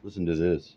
Listen to this.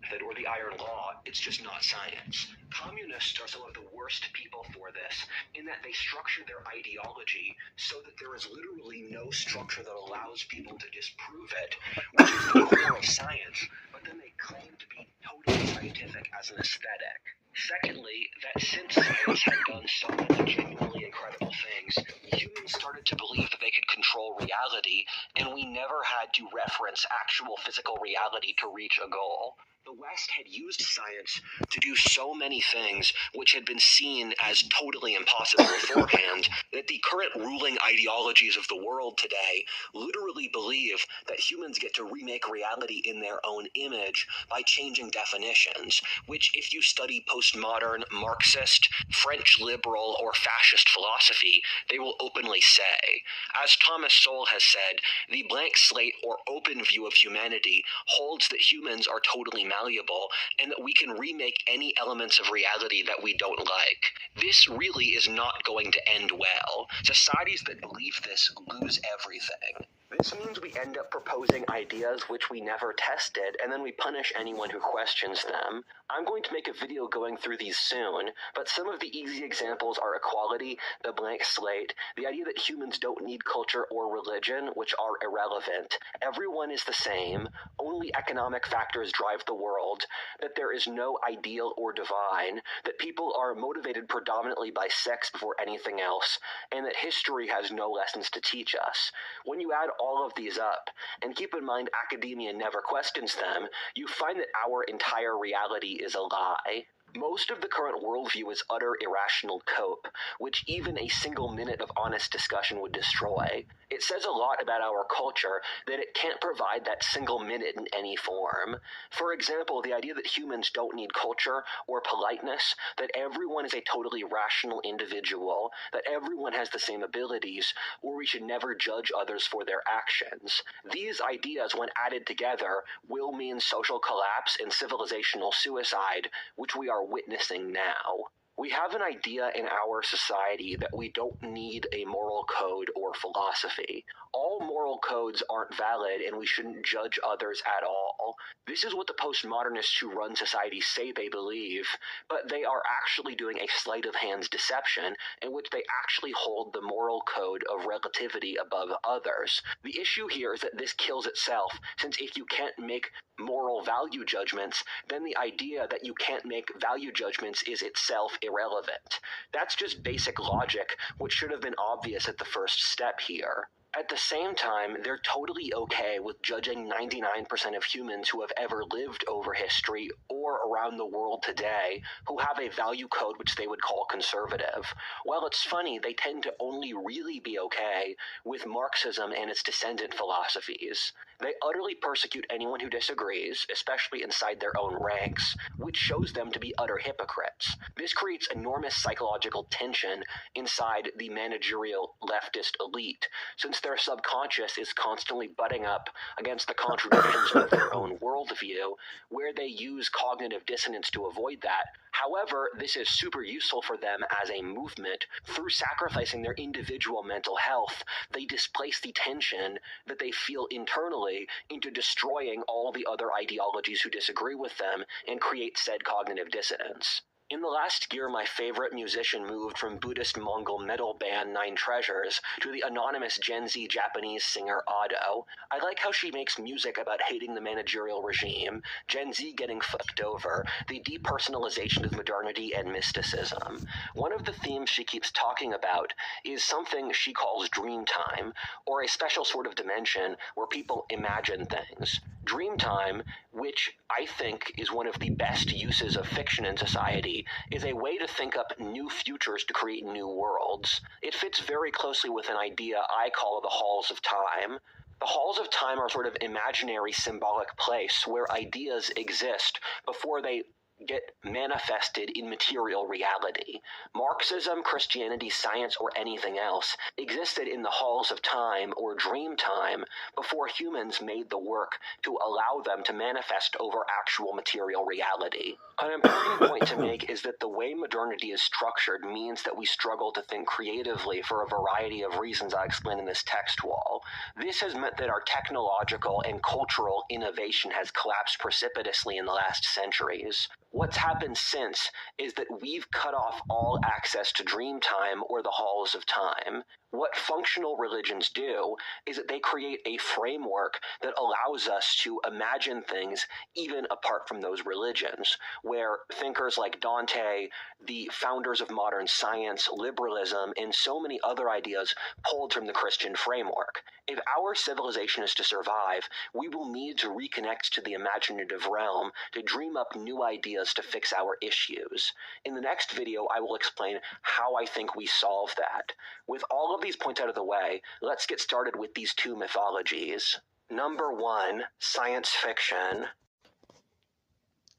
Method or the iron law, it's just not science. Communists are some of the worst people for this, in that they structure their ideology so that there is literally no structure that allows people to disprove it, which is the core of science, but then they claim to be totally scientific as an aesthetic. Secondly, that since science had done so many genuinely incredible things, humans started to believe that they could control reality, and we never had to reference actual physical reality to reach a goal. The West had used science to do so many things which had been seen as totally impossible beforehand that the current ruling ideologies of the world today literally believe that humans get to remake reality in their own image by changing definitions, which if you study postmodern, Marxist, French liberal, or fascist philosophy, they will openly say. As Thomas Sowell has said, the blank slate or open view of humanity holds that humans are totally malleable and that we can remake any elements of reality that we don't like. This really is not going to end well. Societies that believe this lose everything. This means we end up proposing ideas which we never tested, and then we punish anyone who questions them. I'm going to make a video going through these soon, but some of the easy examples are equality, the blank slate, the idea that humans don't need culture or religion, which are irrelevant. Everyone is the same, only economic factors drive the world, that there is no ideal or divine, that people are motivated predominantly by sex before anything else, and that history has no lessons to teach us. When you add all of these up, and keep in mind academia never questions them, you find that our entire reality is a lie. Most of the current worldview is utter irrational cope, which even a single minute of honest discussion would destroy. It says a lot about our culture that it can't provide that single minute in any form. For example, the idea that humans don't need culture or politeness, that everyone is a totally rational individual, that everyone has the same abilities, or we should never judge others for their actions. These ideas, when added together, will mean social collapse and civilizational suicide, which we are witnessing now. We have an idea in our society that we don't need a moral code or philosophy. All moral codes aren't valid and we shouldn't judge others at all. This is what the postmodernists who run society say they believe, but they are actually doing a sleight of hand deception in which they actually hold the moral code of relativity above others. The issue here is that this kills itself, since if you can't make moral value judgments, then the idea that you can't make value judgments is itself irrelevant. That's just basic logic, which should have been obvious at the first step here. At the same time, they're totally okay with judging 99% of humans who have ever lived over history or around the world today who have a value code which they would call conservative. Well, it's funny, they tend to only really be okay with Marxism and its descendant philosophies. They utterly persecute anyone who disagrees, especially inside their own ranks, which shows them to be utter hypocrites. This creates enormous psychological tension inside the managerial leftist elite, since their subconscious is constantly butting up against the contradictions of their own worldview, where they use cognitive dissonance to avoid that. However, this is super useful for them as a movement. Through sacrificing their individual mental health, they displace the tension that they feel internally into destroying all the other ideologies who disagree with them and create said cognitive dissonance. In the last year, my favorite musician moved from Buddhist Mongol metal band Nine Treasures to the anonymous Gen Z Japanese singer Ado. I like how she makes music about hating the managerial regime, Gen Z getting fucked over, the depersonalization of modernity and mysticism. One of the themes she keeps talking about is something she calls dream time, or a special sort of dimension where people imagine things. Dream time, which I think is one of the best uses of fiction in society, is a way to think up new futures to create new worlds. It fits very closely with an idea I call the halls of time. The halls of time are sort of imaginary symbolic place where ideas exist before they get manifested in material reality. Marxism, Christianity, science, or anything else existed in the halls of time or dream time before humans made the work to allow them to manifest over actual material reality. An important point to make is that the way modernity is structured means that we struggle to think creatively for a variety of reasons I explain in this text wall. This has meant that our technological and cultural innovation has collapsed precipitously in the last centuries. What's happened since is that we've cut off all access to dream time or the halls of time. What functional religions do is that they create a framework that allows us to imagine things even apart from those religions, where thinkers like Dante, the founders of modern science, liberalism, and so many other ideas pulled from the Christian framework. If our civilization is to survive, we will need to reconnect to the imaginative realm to dream up new ideas to fix our issues. In the next video, I will explain how I think we solve that. With all of these points out of the way, let's get started with these two mythologies. Number 1, science fiction.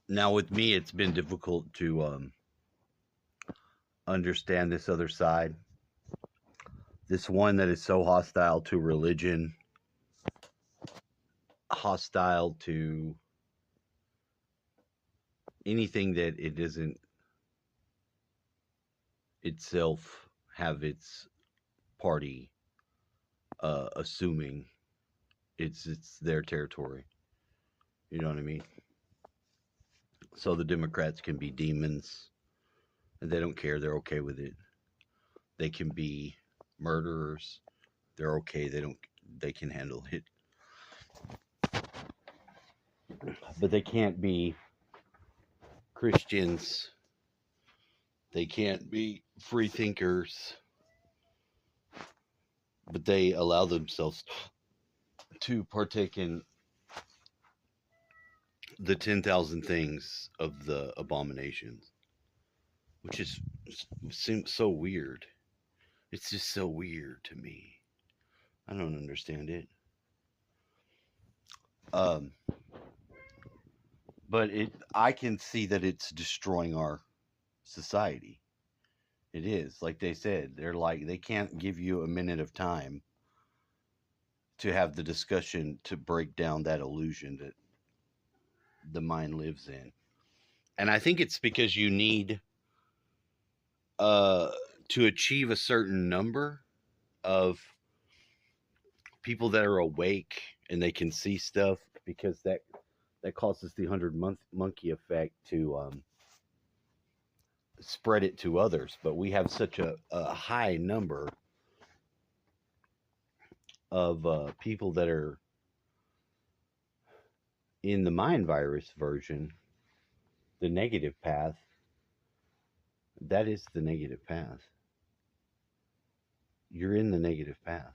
Now, with me, it's been difficult to understand this other side. This one that is so hostile to religion, hostile to anything that it doesn't itself have its party assuming it's their territory. You know what I mean? So the Democrats can be demons and they don't care. They're okay with it. They can be murderers. They're okay. They can handle it. But they can't be Christians. They can't be free thinkers. But they allow themselves to partake in the 10,000 things of the abominations, which seems so weird. It's just so weird to me. I don't understand it. But I can see that it's destroying our society. It is. Like they said, they can't give you a minute of time to have the discussion to break down that illusion that the mind lives in. And I think it's because you need to achieve a certain number of people that are awake and they can see stuff, because that causes the 100 monkey effect to spread it to others. But we have such a high number of people that are in the mind virus version, the negative path. That is the negative path. You're in the negative path.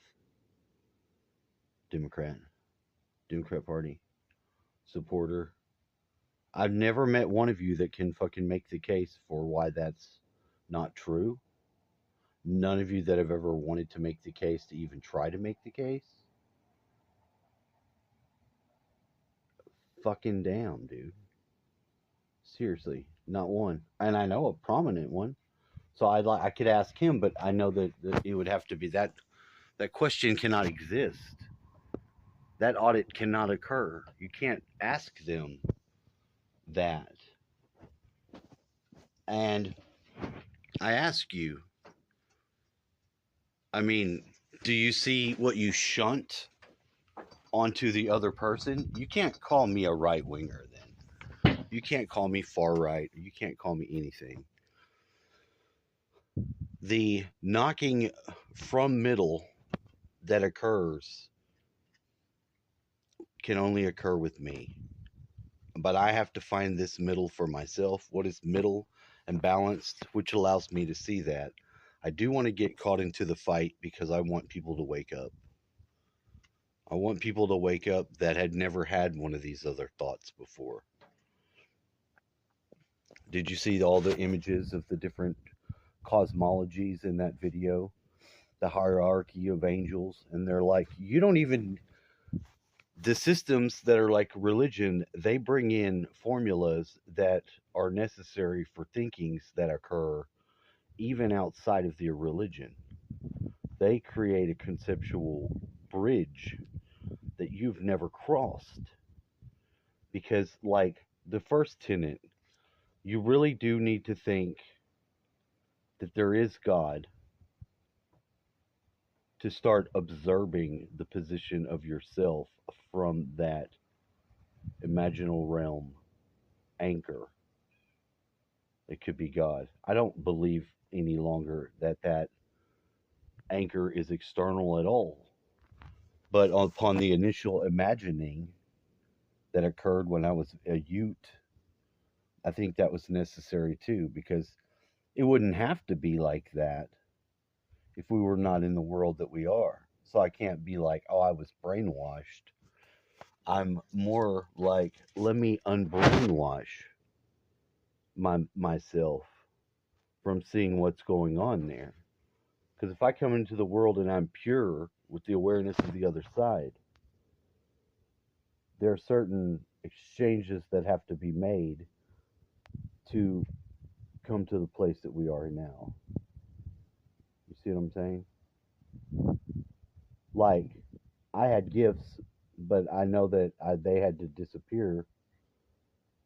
Democrat Party supporter. I've never met one of you that can fucking make the case for why that's not true. None of you that have ever wanted to make the case to even try to make the case. Fucking damn, dude. Seriously, not one. And I know a prominent one. So I could ask him, but I know that it would have to be that question cannot exist. That audit cannot occur. You can't ask them that. And I ask you, I mean, do you see what you shunt onto the other person? You can't call me a right winger then. You can't call me far right. You can't call me anything. The knocking from middle that occurs can only occur with me. But I have to find this middle for myself. What is middle and balanced, which allows me to see that. I do want to get caught into the fight because I want people to wake up. I want people to wake up that had never had one of these other thoughts before. Did you see all the images of the different cosmologies in that video? The hierarchy of angels, and they're like, you don't even, the systems that are like religion, they bring in formulas that are necessary for thinkings that occur even outside of their religion. They create a conceptual bridge that you've never crossed. Because, like the first tenet, you really do need to think that there is God to start observing the position of yourself from that imaginal realm anchor. It could be God. I don't believe any longer that that anchor is external at all. But upon the initial imagining that occurred when I was a youth, I think that was necessary too, because it wouldn't have to be like that if we were not in the world that we are. So I can't be like, oh, I was brainwashed. I'm more like, let me unbrainwash myself from seeing what's going on there. Because if I come into the world and I'm pure with the awareness of the other side, there are certain exchanges that have to be made to come to the place that we are now. You see what I'm saying? Like, I had gifts, but I know that they had to disappear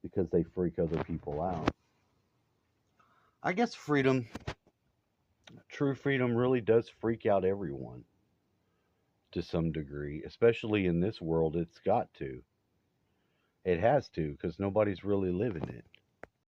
because they freak other people out. I guess freedom, true freedom, really does freak out everyone to some degree, especially in this world. It's got to. It has to, because nobody's really living it.